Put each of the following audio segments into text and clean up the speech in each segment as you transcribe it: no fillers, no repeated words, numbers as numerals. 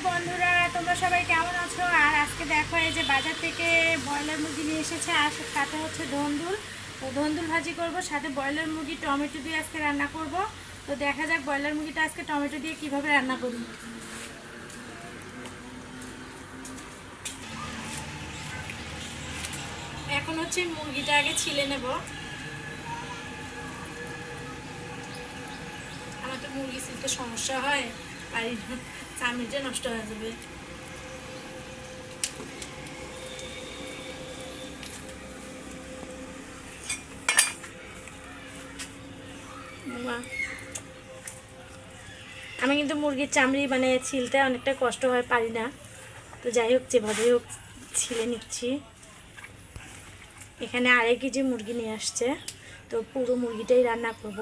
বন্ধুরা, তোমরা সবাই কেমন আছো? আর আজকে দেখো এই যে বাজার থেকে ব্রয়লার মুরগি নিয়ে এসেছে, আর সাথে হচ্ছে ধন্দুল। তো ধন্দুল ভাজি করব, সাথে ব্রয়লার মুরগি টমেটো দিয়ে আজকে রান্না করব। তো দেখা যাক ব্রয়লার মুরগিটা আজকে টমেটো দিয়ে কিভাবে রান্না করি। এখন হচ্ছে মুরগিটা আগে ছিলে নেব। আমার তো মুরগি ছিলতে সমস্যা হয়, আর চামড়িটা নষ্ট হয়ে যাবে। আমি কিন্তু মুরগির চামড়ি মানে ছিলতে অনেকটা কষ্ট হয়, পারি না। তো যাই হোক, যেভাবে হোক ছিলে নিচ্ছি। এখানে 2.5 কেজি মুরগি নিয়ে আসছে, তো পুরো মুরগিটাই রান্না করব।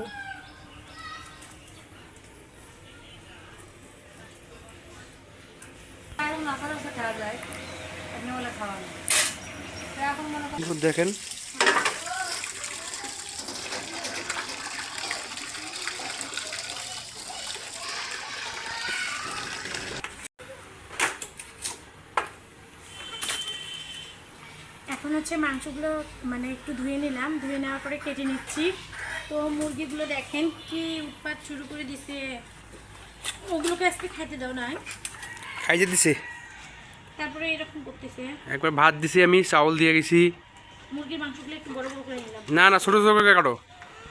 দেখেন এখন হচ্ছে মাংসগুলো মানে একটু ধুয়ে নিলাম, ধুয়ে নেওয়ার পরে কেটে নিচ্ছি। তো মুরগিগুলো দেখেন কি উৎপাত শুরু করে দিছে। ওগুলোকে আজকে খাইতে দাও না, খাইতে দিছে। তারপরে এরকম করতেছে। একবার ভাত দিছি, আমি চাউল দিয়ে গেছি। মুরগির মাংসগুলো একটু বড় বড় করে নিলাম। না না, ছোটো ছোটো করে কাটো।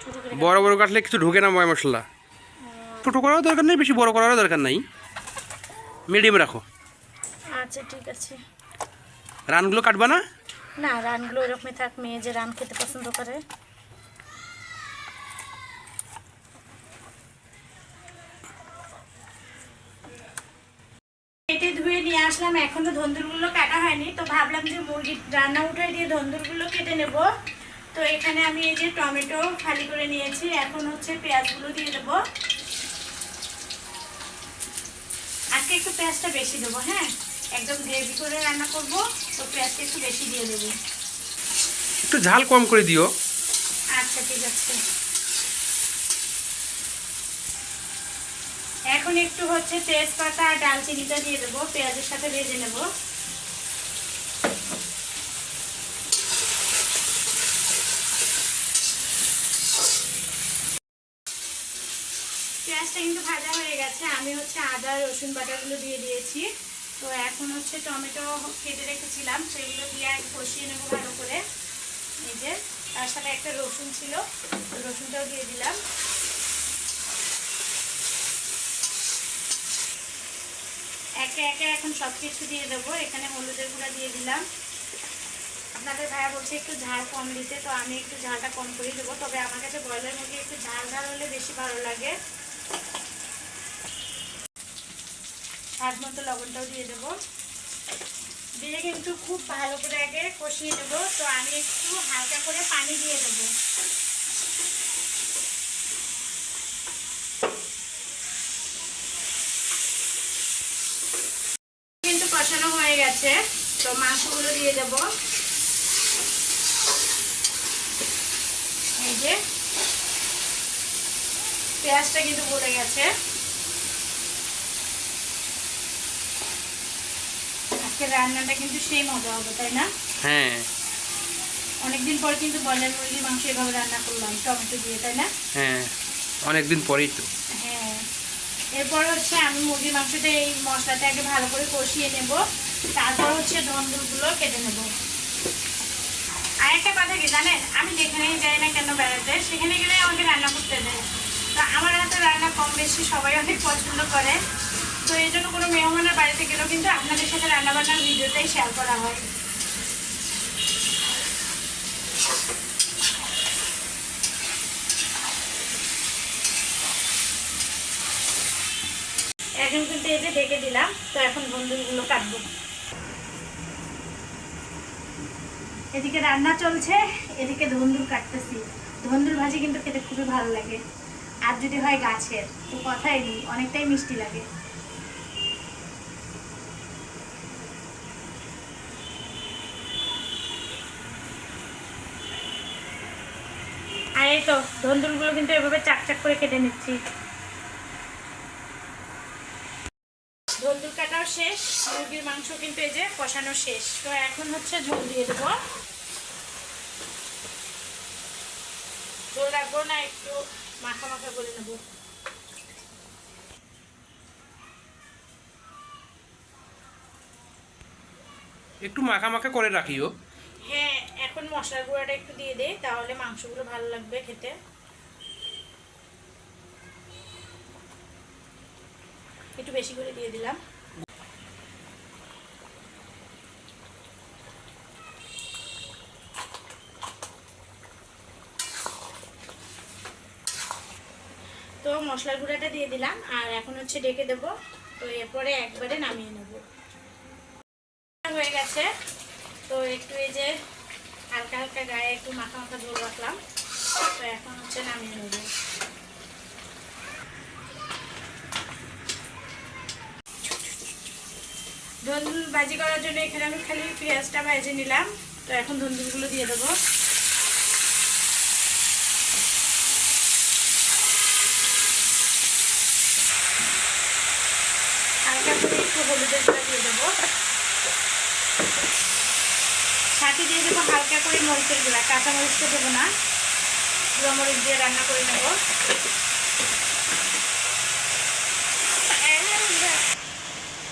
ছোট করে বড় বড় কাটলে কিছু ঢোকে না ময় মশলা। ছোটো করারও দরকার নেই, বেশি বড় করারও দরকার নাই, মিডিয়াম রাখো। আচ্ছা ঠিক আছে। রানগুলো কাটবা না? না, রানগুলো এরকমই থাক, মেয়ে যে রান খেতে পছন্দ করে। কেটে ধুয়ে নিয়ে আসলাম, এখনো ধন্দুরগুলো কাটা হয়নি। তো ভাবলাম যে মুরগির রান্না উঠাই দিয়ে ধন্দুরগুলো কেটে নেব। তো এখানে আমি এই যে টমেটো ফালি করে নিয়েছি, এখন হচ্ছে পেঁয়াজগুলো দিয়ে দেবো। আজকে একটু পেঁয়াজটা বেশি দেবো, হ্যাঁ, একদম গ্রেভি করে রান্না করব, তো পেঁয়াজটা একটু বেশি দিয়ে দেবো। একটু ঝাল কম করে দিও। আচ্ছা ঠিক আছে। এখন একটু হচ্ছে তেজপাতা আর ডালচিনিটা দিয়ে দেবো, পেঁয়াজের সাথে ভেজে নেব। পেঁয়াজটা কিন্তু ভাজা হয়ে গেছে, আমি হচ্ছে আদা রসুন বাটাগুলো দিয়ে দিয়েছি। তো এখন হচ্ছে টমেটো কেটে রেখেছিলাম, সেগুলো দিয়ে কষিয়ে নেবো ভালো করে। এই যে তার সাথে একটা রসুন ছিল, রসুনটাও দিয়ে দিলাম। একে একে এখন সব কিছু দিয়ে দেবো। এখানে হলুদের গুঁড়া দিয়ে দিলাম। আপনাদের ভাইয়া বলছে একটু ঝাল কম দিতে, তো আমি একটু ঝালটা কম করে দেবো। তবে আমার কাছে ব্রয়লার মুরগি একটু ঝাল ঝাল হলে বেশি ভালো লাগে। স্বাদ মতো লবণটাও দিয়ে দেবো, দিয়ে কিন্তু খুব ভালো করে আগে কষিয়ে দেবো। তো আমি একটু হালকা করে পানি দিয়ে দেবো। কিন্তু কষানো হয়ে গেছে, তো মাংসগুলো দিয়ে দেবো। এই যে পেঁয়াজটা কিন্তু গলে গেছে। আজকে রান্নাটা কিন্তু সেই মজা হবে, তাই না? হ্যাঁ, অনেকদিন পর কিন্তু ব্রয়লার মুরগির মাংস এভাবে রান্না করলাম টমেটো দিয়ে, তাই না? হ্যাঁ, অনেকদিন পরেই তো। হ্যাঁ, এরপর হচ্ছে আমি মুরগির মাংসটা এই মশলাটা আগে ভালো করে কষিয়ে নেব, তারপর হচ্ছে ধন্দুরগুলো কেটে নেব। আর একটা কথা কি জানেন, আমি যেখানেই যাই না কেন বেড়াতে, সেখানে গেলে আমাকে রান্না করতে দেয়। তো আমার হাতে রান্না কম বেশি সবাই অনেক পছন্দ করে। তো এই জন্য কোনো মেহমানের বাড়িতে গেলেও কিন্তু আপনাদের সাথে রান্নাবান্নার ভিডিওটাই শেয়ার করা হয়। এখন কিন্তু এই যে ঢেকে দিলাম, তো এখন ধন্দুরগুলো কাটবো। এদিকে রান্না চলছে, এদিকে ধন্দুর কাটতেছি। ধন্দুর ভাজি কিন্তু খেতে খুবই ভালো লাগে, আর যদি হয় গাছের তো কথাই নেই, অনেকটাই মিষ্টি লাগে। আর এই তো ধন্দুরগুলো কিন্তু এভাবে চাক চাক করে কেটে নিচ্ছি। ধন্দুর কাটাও শেষ, মুরগির মাংস কিন্তু এই যে কষানো শেষ। তো এখন হচ্ছে ঝোল দিয়ে দেবো। ঝোল রাখবো না, একটু মাখা মাখা করে নেবো। একটু মাখা মাখা করে রাখিও। হ্যাঁ, এখন মশলার গুঁড়াটা একটু দিয়ে দেই, তাহলে মাংসগুলো ভালো লাগবে খেতে। একটু বেশি করে দিয়ে দিলাম। তো মশলার গুঁড়াটা দিয়ে দিলাম, আর এখন হচ্ছে ঢেকে দেবো। তো এরপরে একবারে নামিয়ে নেব। হয়ে গেছে। তো একটু এই যে হালকা হালকা গায়ে একটু মাখা মাখা ঝোল রাখলাম। তো এখন হচ্ছে নামিয়ে নেব। ধুন্দুল ভাজি করার জন্য এখানে আমি খালি পেঁয়াজটা ভেজে নিলাম। তো এখন ধুন্দুলগুলো দিয়ে দেবো। হালকা করে একটু হলুদের গুঁড়া দিয়ে দেবো। সাথে দিয়ে দেবো হালকা করে মরিচের গুঁড়া, কাঁচা মরিচটা দেবো না, গুঁড়ো মরিচ দিয়ে রান্না করে নেব।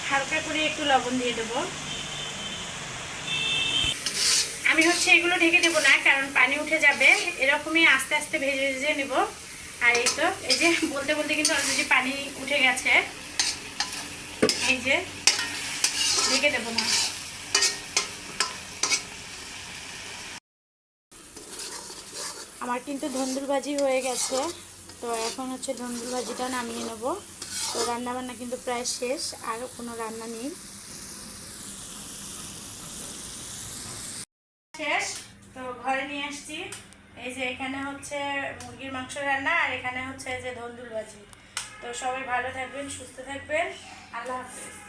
হালকা করে একটু লবণ দিয়ে দেবো। আমি হচ্ছে এগুলো ঢেকে দেবো না, কারণ পানি উঠে যাবে। এরকমই আস্তে আস্তে ভেজে ভেজে নেব। আর এই তো এই যে বলতে বলতে কিন্তু অলরেডি পানি উঠে গেছে। এই যে ঢেকে দেবো না। আমার কিন্তু ধুন্দুল ভাজি হয়ে গেছে। তো এখন হচ্ছে ধুন্দুল ভাজিটা নামিয়ে নেব। তো রান্নাবান্না কিন্তু প্রায় শেষ, আর কোনো রান্না নেই। শেষ। তো ঘরে নিয়ে আসছি। এই যে এখানে হচ্ছে মুরগির মাংস রান্না, আর এখানে হচ্ছে যে ধুন্দুল ভাজি। তো সবাই ভালো থাকবেন, সুস্থ থাকবেন। আল্লাহ হাফেজ।